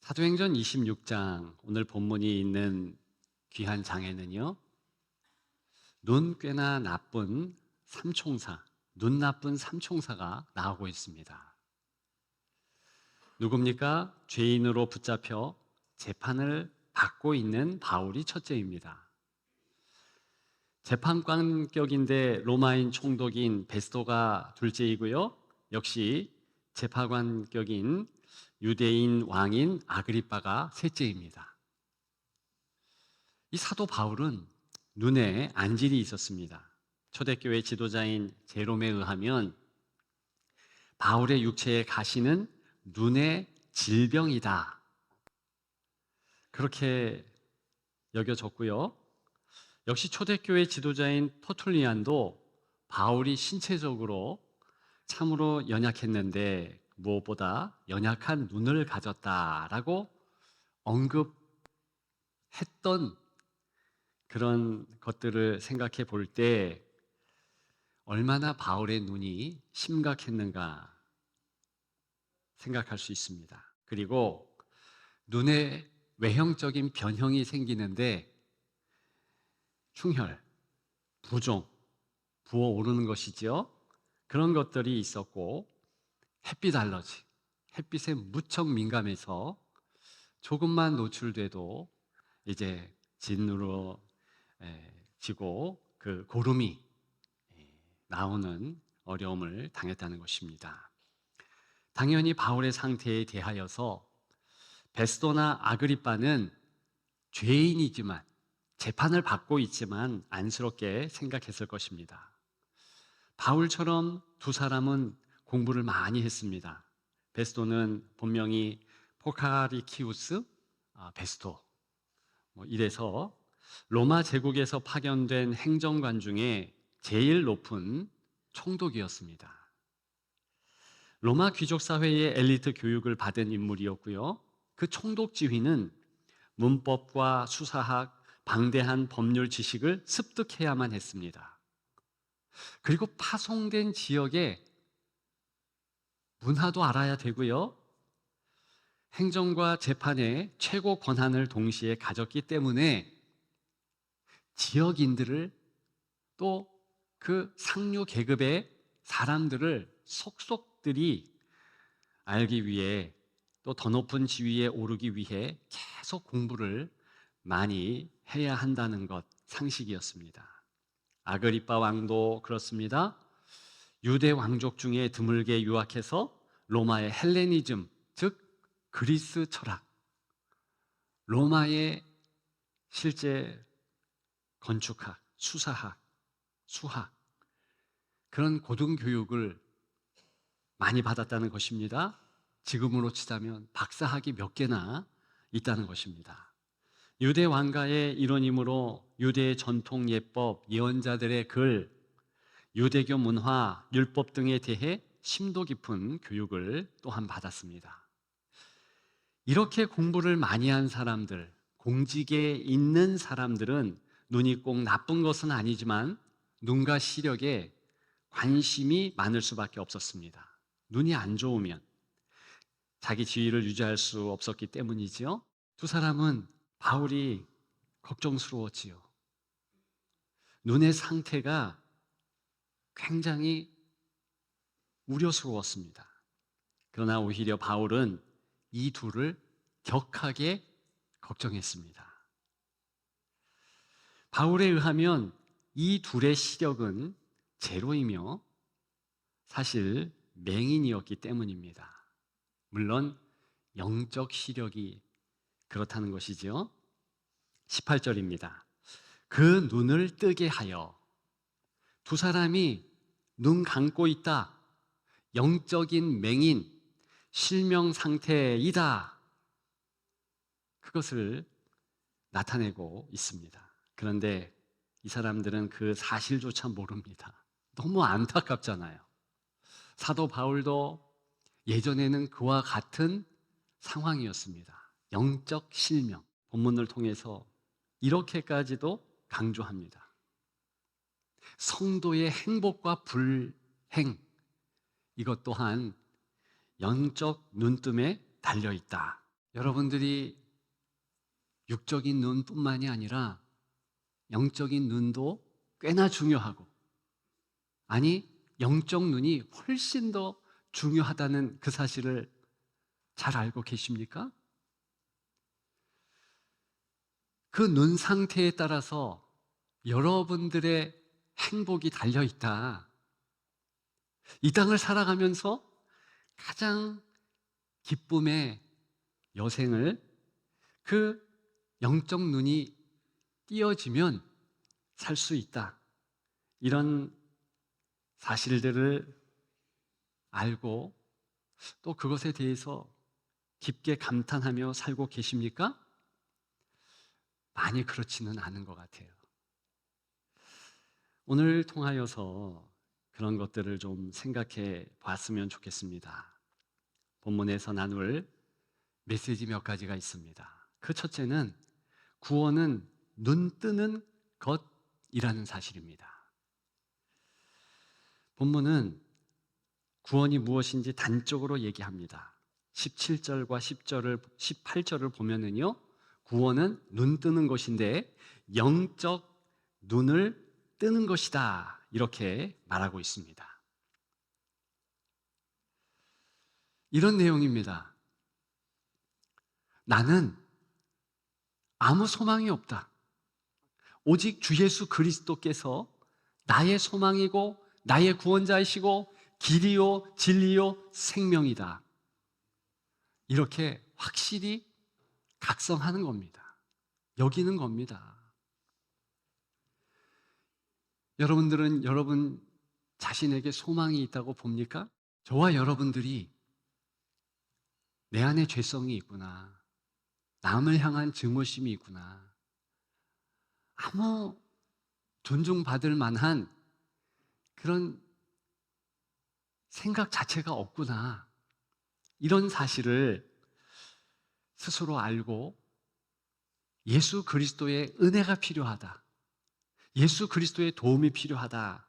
사도행전 26장 오늘 본문이 있는 귀한 장에는요, 눈 꽤나 나쁜 삼총사, 눈 나쁜 삼총사가 나오고 있습니다. 누굽니까? 죄인으로 붙잡혀 재판을 받고 있는 바울이 첫째입니다. 재판관격인데 로마인 총독인 베스토가 둘째이고요, 역시 재판관격인 유대인 왕인 아그리빠가 셋째입니다. 이 사도 바울은 눈에 안질이 있었습니다. 초대교회 지도자인 제롬에 의하면 바울의 육체의 가시는 눈의 질병이다, 그렇게 여겨졌고요. 역시 초대교회 지도자인 터툴리안도 바울이 신체적으로 참으로 연약했는데 무엇보다 연약한 눈을 가졌다라고 언급했던 그런 것들을 생각해 볼 때 얼마나 바울의 눈이 심각했는가 생각할 수 있습니다. 그리고 눈에 외형적인 변형이 생기는데 충혈, 부종, 부어오르는 것이죠. 그런 것들이 있었고, 햇빛 알러지, 햇빛에 무척 민감해서 조금만 노출돼도 이제 진으로 지고 그 고름이 나오는 어려움을 당했다는 것입니다. 당연히 바울의 상태에 대하여서 베스도나 아그리빠는 죄인이지만, 재판을 받고 있지만 안쓰럽게 생각했을 것입니다. 바울처럼 두 사람은 공부를 많이 했습니다. 베스도는 본명이 포카리키우스 베스도, 이래서 로마 제국에서 파견된 행정관 중에 제일 높은 총독이었습니다. 로마 귀족 사회의 엘리트 교육을 받은 인물이었고요. 그 총독 지위는 문법과 수사학, 방대한 법률 지식을 습득해야만 했습니다. 그리고 파송된 지역의 문화도 알아야 되고요. 행정과 재판의 최고 권한을 동시에 가졌기 때문에 지역인들을, 또 그 상류 계급의 사람들을 속속들이 알기 위해, 또 더 높은 지위에 오르기 위해 계속 공부를 많이 해야 한다는 것, 상식이었습니다. 아그리빠 왕도 그렇습니다. 유대 왕족 중에 드물게 유학해서 로마의 헬레니즘, 즉 그리스 철학, 로마의 실제 건축학, 수사학, 수학, 그런 고등교육을 많이 받았다는 것입니다. 지금으로 치자면 박사학위 몇 개나 있다는 것입니다. 유대 왕가의 일원이므로 유대의 전통 예법, 예언자들의 글, 유대교 문화, 율법 등에 대해 심도 깊은 교육을 또한 받았습니다. 이렇게 공부를 많이 한 사람들, 공직에 있는 사람들은 눈이 꼭 나쁜 것은 아니지만 눈과 시력에 관심이 많을 수밖에 없었습니다. 눈이 안 좋으면 자기 지위를 유지할 수 없었기 때문이지요. 두 사람은 바울이 걱정스러웠지요. 눈의 상태가 굉장히 우려스러웠습니다. 그러나 오히려 바울은 이 둘을 격하게 걱정했습니다. 바울에 의하면 이 둘의 시력은 제로이며 사실 맹인이었기 때문입니다. 물론 영적 시력이 그렇다는 것이죠. 18절입니다. 그 눈을 뜨게 하여, 두 사람이 눈 감고 있다, 영적인 맹인, 실명 상태이다, 그것을 나타내고 있습니다. 그런데 이 사람들은 그 사실조차 모릅니다. 너무 안타깝잖아요. 사도 바울도 예전에는 그와 같은 상황이었습니다. 영적 실명, 본문을 통해서 이렇게까지도 강조합니다. 성도의 행복과 불행, 이것 또한 영적 눈뜸에 달려있다. 여러분들이 육적인 눈뿐만이 아니라 영적인 눈도 꽤나 중요하고, 아니 영적 눈이 훨씬 더 중요하다는 그 사실을 잘 알고 계십니까? 그 눈 상태에 따라서 여러분들의 행복이 달려 있다. 이 땅을 살아가면서 가장 기쁨의 여생을 그 영적 눈이 띄어지면 살 수 있다. 이런 사실들을 알고 또 그것에 대해서 깊게 감탄하며 살고 계십니까? 많이 그렇지는 않은 것 같아요. 오늘 통하여서 그런 것들을 좀 생각해 봤으면 좋겠습니다. 본문에서 나눌 메시지 몇 가지가 있습니다. 그 첫째는 구원은 눈 뜨는 것이라는 사실입니다. 본문은 구원이 무엇인지 단적으로 얘기합니다. 17절과 18절을 보면은요, 구원은 눈 뜨는 것인데 영적 눈을 뜨는 것이다. 이렇게 말하고 있습니다. 이런 내용입니다. 나는 아무 소망이 없다. 오직 주 예수 그리스도께서 나의 소망이고 나의 구원자이시고 길이요 진리요 생명이다. 이렇게 확실히 각성하는 겁니다. 여기는 겁니다. 여러분들은 여러분 자신에게 소망이 있다고 봅니까? 저와 여러분들이 내 안에 죄성이 있구나, 남을 향한 증오심이 있구나, 아무 존중받을 만한 그런 생각 자체가 없구나, 이런 사실을 스스로 알고 예수 그리스도의 은혜가 필요하다, 예수 그리스도의 도움이 필요하다,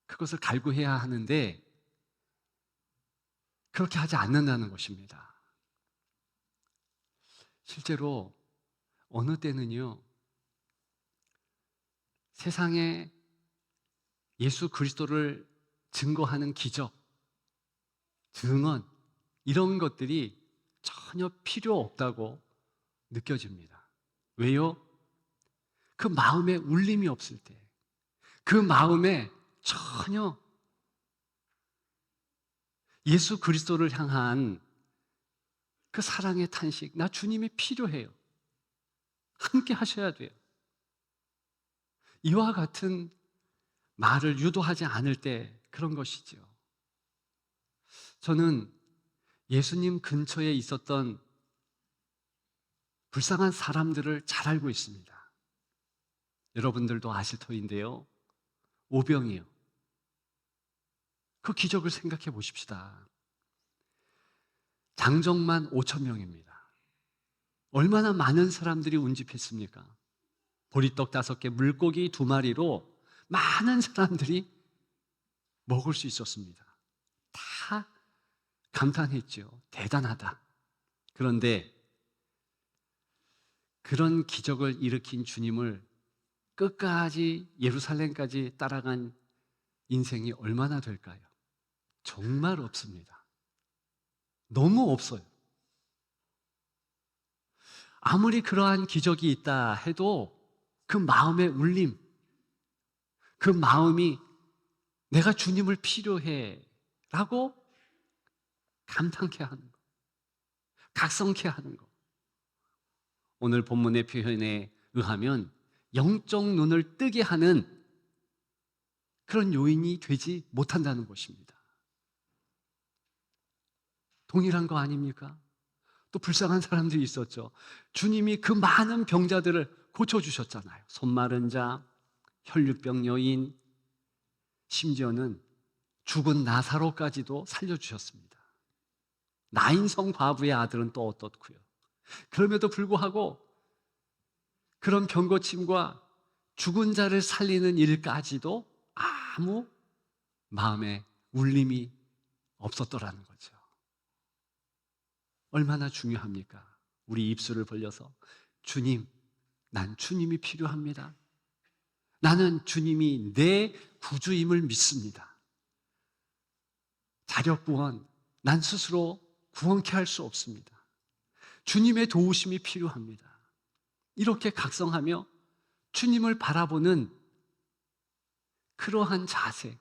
그것을 갈구해야 하는데 그렇게 하지 않는다는 것입니다. 실제로 어느 때는요, 세상에 예수 그리스도를 증거하는 기적, 증언, 이런 것들이 전혀 필요 없다고 느껴집니다. 왜요? 그 마음에 울림이 없을 때, 그 마음에 전혀 예수 그리스도를 향한 그 사랑의 탄식, 나 주님이 필요해요, 함께 하셔야 돼요, 이와 같은 말을 유도하지 않을 때 그런 것이죠. 저는 예수님 근처에 있었던 불쌍한 사람들을 잘 알고 있습니다. 여러분들도 아실 터인데요, 오병이요, 그 기적을 생각해 보십시다. 장정만 5천 명입니다. 얼마나 많은 사람들이 운집했습니까? 보리떡 5개, 물고기 2마리로 많은 사람들이 먹을 수 있었습니다. 다 감탄했죠. 대단하다. 그런데 그런 기적을 일으킨 주님을 끝까지 예루살렘까지 따라간 인생이 얼마나 될까요? 정말 없습니다. 너무 없어요. 아무리 그러한 기적이 있다 해도 그 마음의 울림, 그 마음이 내가 주님을 필요해 라고 감탄케 하는 것, 각성케 하는 것, 오늘 본문의 표현에 의하면 영적 눈을 뜨게 하는 그런 요인이 되지 못한다는 것입니다. 동일한 거 아닙니까? 또 불쌍한 사람들이 있었죠. 주님이 그 많은 병자들을 고쳐주셨잖아요. 손 마른 자, 혈류병 여인, 심지어는 죽은 나사로까지도 살려주셨습니다. 나인성 과부의 아들은 또 어떻고요? 그럼에도 불구하고 그런 병고침과 죽은 자를 살리는 일까지도 아무 마음에 울림이 없었더라는 거죠. 얼마나 중요합니까? 우리 입술을 벌려서 주님, 난 주님이 필요합니다. 나는 주님이 내 구주임을 믿습니다. 자력 구원, 난 스스로 구원케 할 수 없습니다. 주님의 도우심이 필요합니다. 이렇게 각성하며 주님을 바라보는 그러한 자세,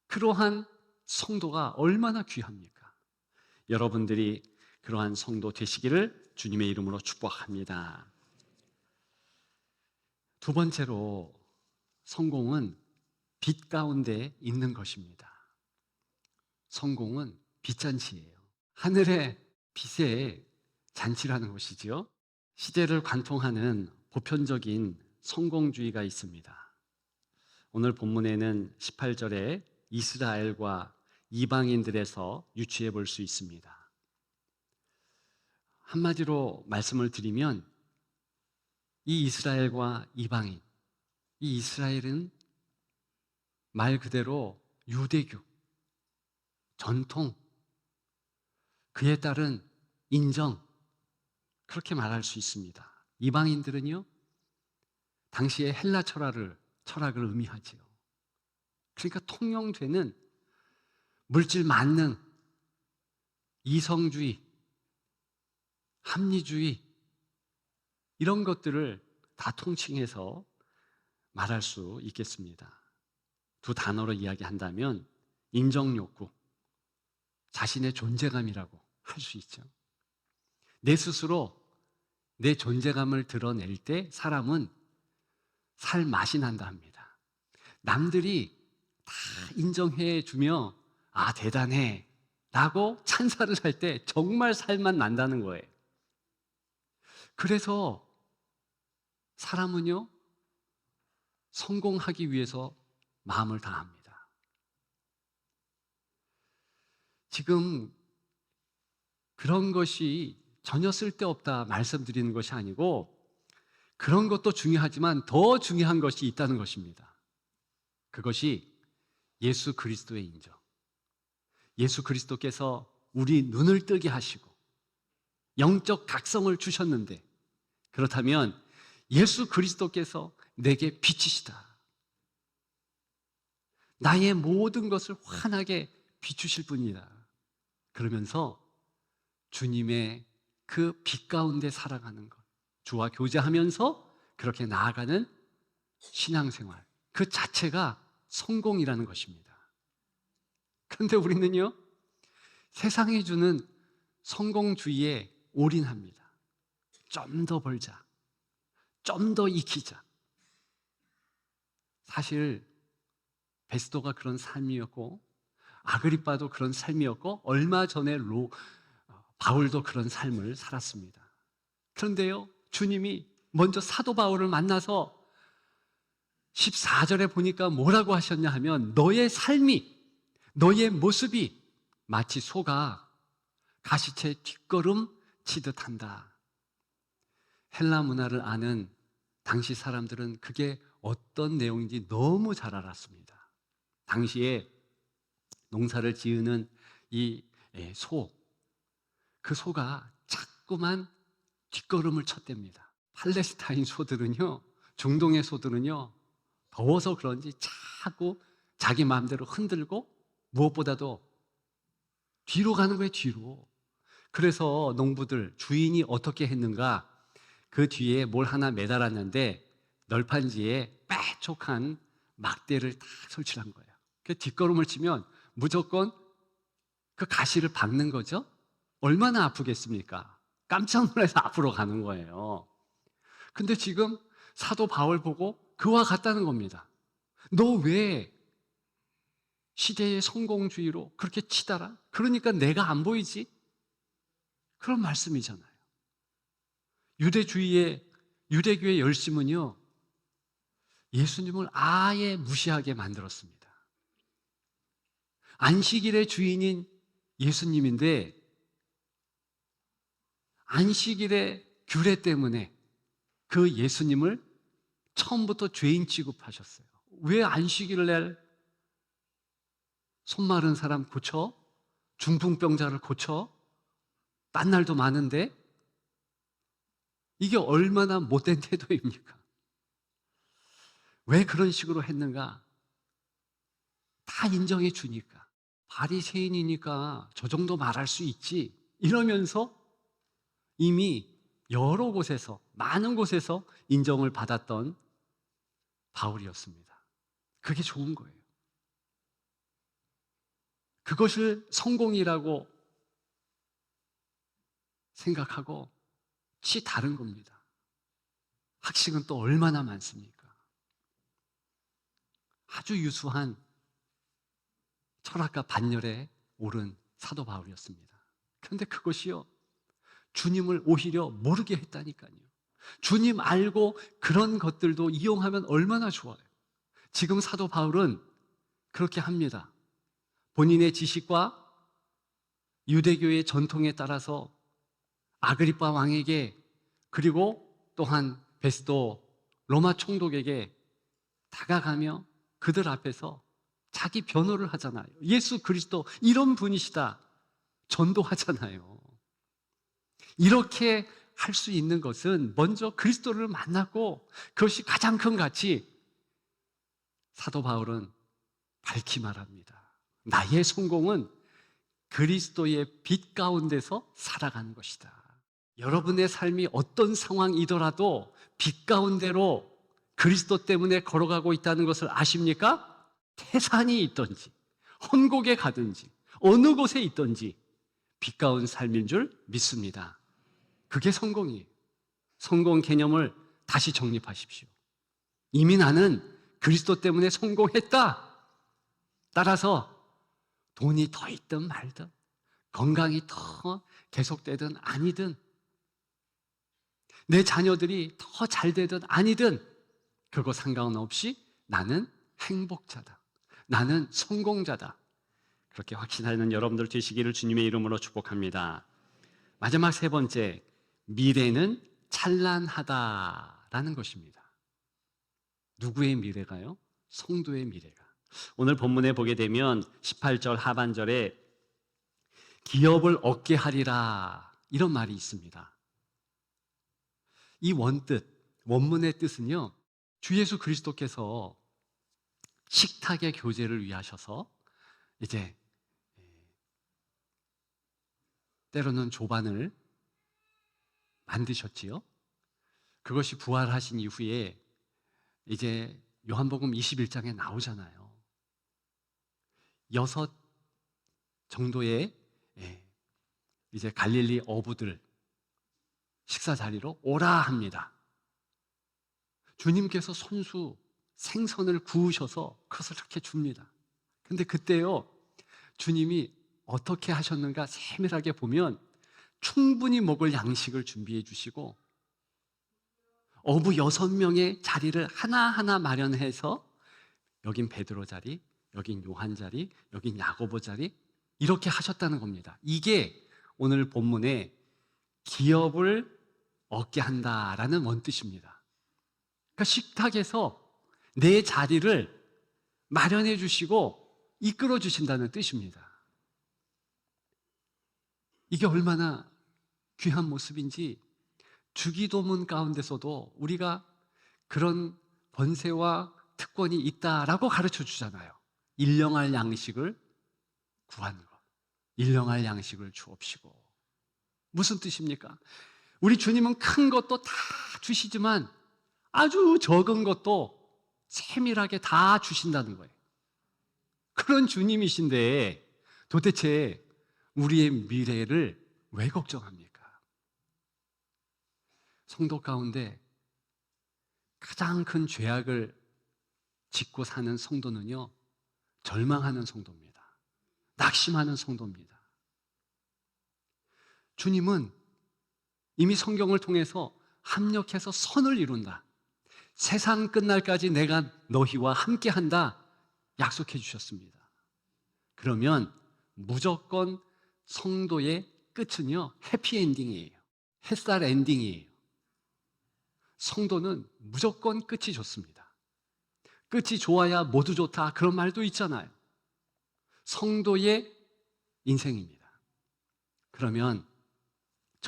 그러한 성도가 얼마나 귀합니까? 여러분들이 그러한 성도 되시기를 주님의 이름으로 축복합니다. 두 번째로, 성공은 빛 가운데 있는 것입니다. 성공은 빛잔치예요. 하늘의 빛의 잔치라는 것이지요. 시대를 관통하는 보편적인 성공주의가 있습니다. 오늘 본문에는 18절에 이스라엘과 이방인들에서 유추해 볼 수 있습니다. 한마디로 말씀을 드리면 이 이스라엘과 이방인, 이 이스라엘은 말 그대로 유대교, 전통, 그에 따른 인정, 그렇게 말할 수 있습니다. 이방인들은요, 당시의 헬라 철학을 의미하지요. 그러니까 통용되는 물질 만능, 이성주의, 합리주의, 이런 것들을 다 통칭해서 말할 수 있겠습니다. 두 단어로 이야기한다면 인정욕구, 자신의 존재감이라고 할 수 있죠. 내 스스로 내 존재감을 드러낼 때 사람은 살 맛이 난다 합니다. 남들이 다 인정해 주며 아, 대단해 라고 찬사를 할 때 정말 살맛 난다는 거예요. 그래서 사람은요, 성공하기 위해서 마음을 다합니다. 지금 그런 것이 전혀 쓸데없다 말씀드리는 것이 아니고, 그런 것도 중요하지만 더 중요한 것이 있다는 것입니다. 그것이 예수 그리스도의 인정. 예수 그리스도께서 우리 눈을 뜨게 하시고 영적 각성을 주셨는데, 그렇다면 예수 그리스도께서 내게 빛이시다, 나의 모든 것을 환하게 비추실 분이다, 그러면서 주님의 그 빛 가운데 살아가는 것, 주와 교제하면서 그렇게 나아가는 신앙생활, 그 자체가 성공이라는 것입니다. 그런데 우리는요, 세상이 주는 성공주의에 올인합니다. 좀 더 벌자, 좀 더 익히자. 사실 베스도가 그런 삶이었고, 아그리빠도 그런 삶이었고, 얼마 전에 바울도 그런 삶을 살았습니다. 그런데요, 주님이 먼저 사도 바울을 만나서 14절에 보니까 뭐라고 하셨냐 하면, 너의 삶이, 너의 모습이 마치 소가 가시채 뒷걸음 치듯 한다. 헬라 문화를 아는 당시 사람들은 그게 어떤 내용인지 너무 잘 알았습니다. 당시에 농사를 지으는 이 소, 그 소가 자꾸만 뒷걸음을 쳤답니다. 팔레스타인 소들은요, 중동의 소들은요, 더워서 그런지 자꾸 자기 마음대로 흔들고, 무엇보다도 뒤로 가는 거예요, 뒤로. 그래서 농부들, 주인이 어떻게 했는가, 그 뒤에 뭘 하나 매달았는데 널판지에 빼촉한 막대를 다 설치를 한 거예요. 그 뒷걸음을 치면 무조건 그 가시를 박는 거죠. 얼마나 아프겠습니까? 깜짝 놀라서 앞으로 가는 거예요. 근데 지금 사도 바울 보고 그와 같다는 겁니다. 너 왜 시대의 성공주의로 그렇게 치달아? 그러니까 내가 안 보이지? 그런 말씀이잖아요. 유대교의 열심은요, 예수님을 아예 무시하게 만들었습니다. 안식일의 주인인 예수님인데, 안식일의 규례 때문에 그 예수님을 처음부터 죄인 취급하셨어요. 왜 안식일 날 손 마른 사람 고쳐? 중풍병자를 고쳐? 딴 날도 많은데 이게 얼마나 못된 태도입니까? 왜 그런 식으로 했는가? 다 인정해 주니까. 바리새인이니까 저 정도 말할 수 있지. 이러면서 이미 여러 곳에서, 많은 곳에서 인정을 받았던 바울이었습니다. 그게 좋은 거예요. 그것을 성공이라고 생각하고 치 다른 겁니다. 학식은 또 얼마나 많습니까? 아주 유수한 철학과 반열에 오른 사도 바울이었습니다. 그런데 그것이요, 주님을 오히려 모르게 했다니까요. 주님 알고 그런 것들도 이용하면 얼마나 좋아요. 지금 사도 바울은 그렇게 합니다. 본인의 지식과 유대교의 전통에 따라서 아그리빠 왕에게, 그리고 또한 베스도 로마 총독에게 다가가며 그들 앞에서 자기 변호를 하잖아요. 예수 그리스도 이런 분이시다 전도하잖아요. 이렇게 할 수 있는 것은 먼저 그리스도를 만났고, 그것이 가장 큰 가치. 사도 바울은 밝히 말합니다. 나의 성공은 그리스도의 빛 가운데서 살아가는 것이다. 여러분의 삶이 어떤 상황이더라도 빛 가운데로 그리스도 때문에 걸어가고 있다는 것을 아십니까? 태산이 있든지 혼곡에 가든지 어느 곳에 있든지 빛 가운 삶인 줄 믿습니다. 그게 성공이에요. 성공 개념을 다시 정립하십시오. 이미 나는 그리스도 때문에 성공했다. 따라서 돈이 더 있든 말든, 건강이 더 계속되든 아니든, 내 자녀들이 더 잘 되든 아니든 그거 상관없이 나는 행복자다. 나는 성공자다. 그렇게 확신하는 여러분들 되시기를 주님의 이름으로 축복합니다. 마지막 세 번째, 미래는 찬란하다라는 것입니다. 누구의 미래가요? 성도의 미래가. 오늘 본문에 보게 되면 18절 하반절에 기업을 얻게 하리라 이런 말이 있습니다. 이 원문의 뜻은요, 주 예수 그리스도께서 식탁의 교제를 위하셔서 이제 때로는 조반을 만드셨지요. 그것이 부활하신 이후에 이제 요한복음 21장에 나오잖아요. 6 정도의 이제 갈릴리 어부들 식사 자리로 오라 합니다. 주님께서 손수 생선을 구우셔서 그것을 이렇게 줍니다. 근데 그때요, 주님이 어떻게 하셨는가 세밀하게 보면 충분히 먹을 양식을 준비해 주시고, 어부 6명의 자리를 하나하나 마련해서 여긴 베드로 자리, 여긴 요한 자리, 여긴 야고보 자리, 이렇게 하셨다는 겁니다. 이게 오늘 본문에 기업을 얻게 한다라는 원뜻입니다. 그러니까 식탁에서 내 자리를 마련해 주시고 이끌어 주신다는 뜻입니다. 이게 얼마나 귀한 모습인지 주기도문 가운데서도 우리가 그런 권세와 특권이 있다라고 가르쳐 주잖아요. 일용할 양식을 구하는 것, 일용할 양식을 주옵시고. 무슨 뜻입니까? 우리 주님은 큰 것도 다 주시지만 아주 적은 것도 세밀하게 다 주신다는 거예요. 그런 주님이신데 도대체 우리의 미래를 왜 걱정합니까? 성도 가운데 가장 큰 죄악을 짓고 사는 성도는요, 절망하는 성도입니다. 낙심하는 성도입니다. 주님은 이미 성경을 통해서 합력해서 선을 이룬다. 세상 끝날까지 내가 너희와 함께한다 약속해 주셨습니다. 그러면 무조건 성도의 끝은요, 해피엔딩이에요. 햇살 엔딩이에요. 성도는 무조건 끝이 좋습니다. 끝이 좋아야 모두 좋다, 그런 말도 있잖아요. 성도의 인생입니다. 그러면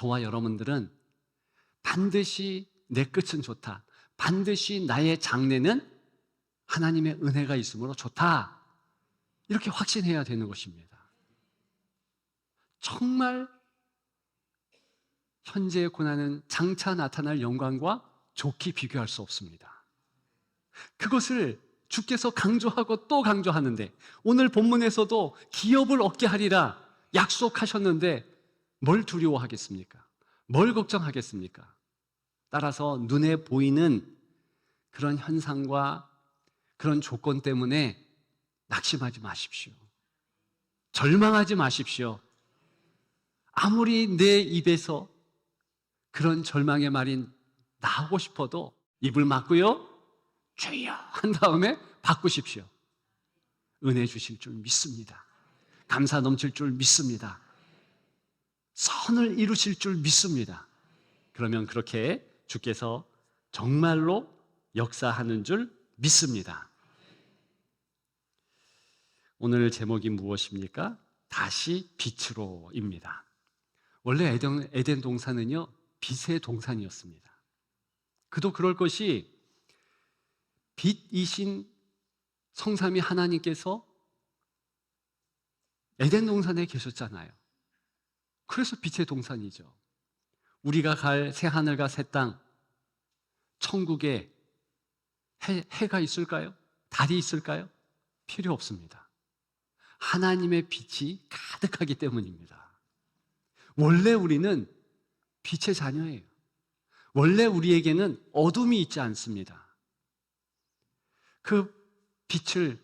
저와 여러분들은 반드시 내 끝은 좋다, 반드시 나의 장래는 하나님의 은혜가 있으므로 좋다, 이렇게 확신해야 되는 것입니다. 정말 현재의 고난은 장차 나타날 영광과 좋게 비교할 수 없습니다. 그것을 주께서 강조하고 또 강조하는데, 오늘 본문에서도 기업을 얻게 하리라 약속하셨는데 뭘 두려워하겠습니까? 뭘 걱정하겠습니까? 따라서 눈에 보이는 그런 현상과 그런 조건 때문에 낙심하지 마십시오. 절망하지 마십시오. 아무리 내 입에서 그런 절망의 말이 나오고 싶어도 입을 막고요, 주여 한 다음에 바꾸십시오. 은혜 주실 줄 믿습니다. 감사 넘칠 줄 믿습니다. 선을 이루실 줄 믿습니다. 그러면 그렇게 주께서 정말로 역사하는 줄 믿습니다. 오늘 제목이 무엇입니까? 다시 빛으로입니다. 원래 에덴 동산은요, 빛의 동산이었습니다. 그도 그럴 것이 빛이신 성삼위 하나님께서 에덴 동산에 계셨잖아요. 그래서 빛의 동산이죠. 우리가 갈 새하늘과 새 땅, 천국에 해가 있을까요? 달이 있을까요? 필요 없습니다. 하나님의 빛이 가득하기 때문입니다. 원래 우리는 빛의 자녀예요. 원래 우리에게는 어둠이 있지 않습니다. 그 빛을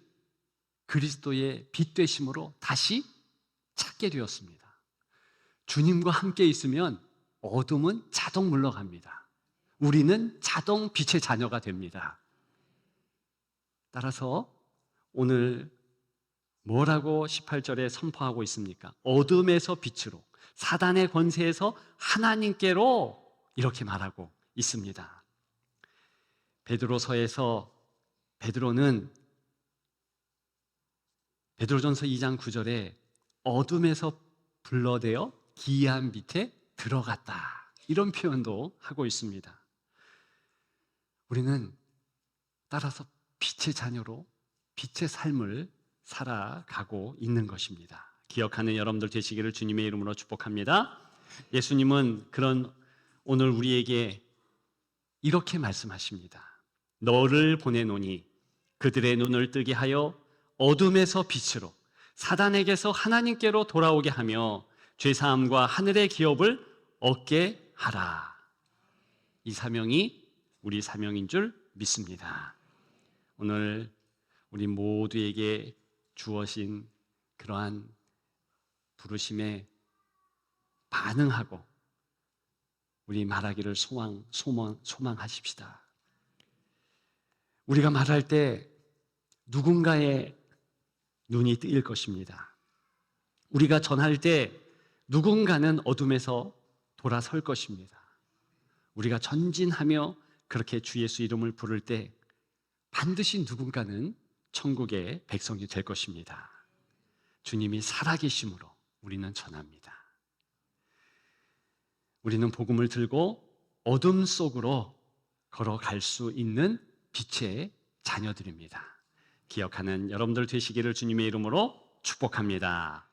그리스도의 빛 되심으로 다시 찾게 되었습니다. 주님과 함께 있으면 어둠은 자동 물러갑니다. 우리는 자동 빛의 자녀가 됩니다. 따라서 오늘 뭐라고 18절에 선포하고 있습니까? 어둠에서 빛으로, 사단의 권세에서 하나님께로, 이렇게 말하고 있습니다. 베드로서에서 베드로는 베드로전서 2장 9절에 어둠에서 불러대어 기이한 빛에 들어갔다, 이런 표현도 하고 있습니다. 우리는 따라서 빛의 자녀로 빛의 삶을 살아가고 있는 것입니다. 기억하는 여러분들 되시기를 주님의 이름으로 축복합니다. 예수님은 그런 오늘 우리에게 이렇게 말씀하십니다. 너를 보내노니 그들의 눈을 뜨게 하여 어둠에서 빛으로, 사단에게서 하나님께로 돌아오게 하며 죄사함과 하늘의 기업을 얻게 하라. 이 사명이 우리 사명인 줄 믿습니다. 오늘 우리 모두에게 주어진 그러한 부르심에 반응하고 우리 말하기를 소망하십시다. 우리가 말할 때 누군가의 눈이 뜨일 것입니다. 우리가 전할 때 누군가는 어둠에서 돌아설 것입니다. 우리가 전진하며 그렇게 주 예수 이름을 부를 때 반드시 누군가는 천국의 백성이 될 것입니다. 주님이 살아계심으로 우리는 전합니다. 우리는 복음을 들고 어둠 속으로 걸어갈 수 있는 빛의 자녀들입니다. 기억하는 여러분들 되시기를 주님의 이름으로 축복합니다.